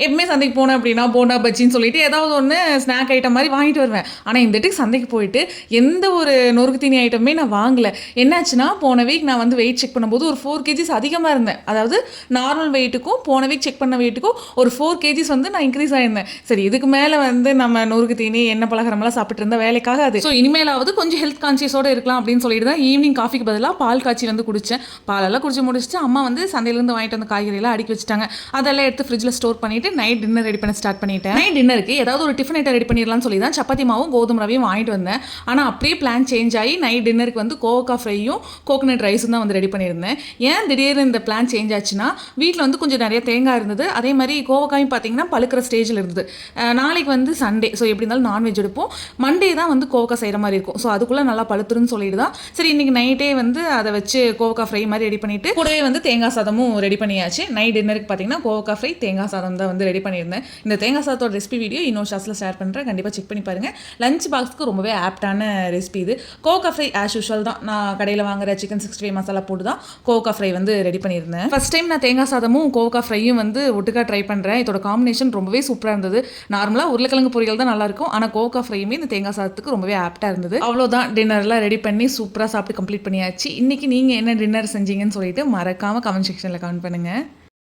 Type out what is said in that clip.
எப்பவுமே சந்தைக்கு போனேன் அப்படின்னா போண்டா பஜ்ஜின்னு சொல்லிட்டு ஏதாவது ஒன்று ஸ்நாக் ஐட்டம் மாதிரி வாங்கிட்டு வருவேன். ஆனால் இந்த வீட்டுக்கு சந்தைக்கு போயிட்டு எந்த ஒரு நொறுக்கு தீனி ஐட்டமே நான் வாங்கலை. என்னாச்சுன்னா போன வீக் நான் வந்து வெயிட் செக் பண்ணும்போது ஒரு 4 கேஜிஸ் அதிகமாக இருந்தேன். அதாவது நார்மல் வெயிட்டுக்கும் போன வீக் செக் பண்ண வெயிட்டுக்கும் ஒரு 4 கேஜிஸ் வந்து நான் இன்க்ரீஸ் ஆயிருந்தேன். சரி, இதுக்கு மேலே வந்து நம்ம நொறுக்கு தீனி எண்ணெய் பலகாரமெல்லாம் சாப்பிட்டு இருந்தால் வேலைக்காகாது. ஸோ இனிமேலாவது கொஞ்சம் ஹெல்த் கான்சியஸோடு இருக்கலாம் அப்படின்னு சொல்லிட்டு தான் ஈவினிங் காஃபிக்கு பதிலாக பால் காய்ச்சி வந்து குடித்தேன். பாலெல்லாம் குடிச்சு முடிச்சுட்டு அம்மா வந்து சந்தையிலேருந்து வாங்கிட்டு வந்து காய்கறியெல்லாம் அடுக்கி வச்சுட்டாங்க. அதெல்லாம் எடுத்து ஃப்ரிட்ஜில் ஸ்டோர் பண்ணிட்டு நைட் டின்னர் ரெடி பண்ண ஸ்டார்ட் பண்ணிட்டேன். நைட் டின்னருக்கு ஏதாவது ஒரு டிஃபன் ஐட்டம் ரெடி பண்ணிடலாம்னு சொல்லி தான் சப்பாத்தி மாவும் கோதுமை ரவையும் வாங்கிட்டு வந்தேன். ஆனால் அப்படியே பிளான் சேஞ்ச் ஆகி நைட் டின்னருக்கு வந்து கோவக்கா ஃப்ரையும் கோகனட் ரைஸும் தான் வந்து ரெடி பண்ணியிருந்தேன். ஏன் திடீர்னு இந்த பிளான் சேஞ்ச் ஆச்சுன்னா, வீட்டில் வந்து கொஞ்சம் நிறைய தேங்காய் இருந்தது. அதே மாதிரி கோவக்காயும் பார்த்தீங்கன்னா பழுக்கிற ஸ்டேஜில் இருந்தது. நாளைக்கு வந்து சண்டே, ஸோ எப்படி இருந்தாலும் நான்வெஜ் எடுப்போம். மண்டே தான் வந்து கோவக்கா செய்கிற மாதிரி இருக்கும். ஸோ அதுக்குள்ளே நல்லா பழுத்துருன்னு சொல்லிட்டு தான் சரி இன்றைக்கி நைட்டே வந்து அதை வச்சு கோவக்கா ஃப்ரை மாதிரி ரெடி பண்ணிவிட்டு கூடவே வந்து தேங்காய் சாதமும் ரெடி பண்ணியாச்சு. நைட் டின்னருக்கு பார்த்தீங்கன்னா கோவக்கா ஃப்ரை தேங்காய் சாதம் தான் வந்து ரெடி பண்ணியிருந்தேன். இந்த தேங்காய் சாதத்தோட ரெசிபி வீடியோ இன்னொரு ஷார்ட்ஸில் ஷேர் பண்ணுறேன். கண்டிப்பாக செக் பண்ணி பாருங்கள். லஞ்ச் பாக்ஸ்க்கு ரொம்பவே ஆப்டான ரெசிபி இது. கோவக்கா ஃப்ரை ஆஸ் யூஷுவல் தான். நான் கடையில் வாங்குற சிக்கன் 65 மசாலா போட்டு தான் கோவக்கா ஃப்ரை வந்து ரெடி பண்ணியிருந்தேன். ஃபர்ஸ்ட் டைம் நான் தேங்காய் சாதமும் கோவக்கா ஃப்ரையும் வந்து ஒட்டுக்கா ட்ரை பண்ணுறேன். இதோட காம்பினேஷன் ரொம்பவே சூப்பராக இருந்தது. நார்மலாக உருளைக்கிழங்கு பொரியல் தான் நல்லாயிருக்கும். ஆனால் கோவக்கா ஃப்ரையுமே இந்த தேங்காய் சாதத்துக்கு ரொம்பவே ஆப்டாக இருந்தது. அவ்வளோதான், டின்னர்லாம் ரெடி பண்ணி சூப்பராக சாப்பிட்டு கம்ப்ளீட் பண்ணியாச்சு. இன்றைக்கி நீங்கள் என்ன டின்னர் செஞ்சீங்கன்னு சொல்லிட்டு மறக்காமல் கமெண்ட் செக்ஷனில் கமெண்ட் பண்ணுங்கள்.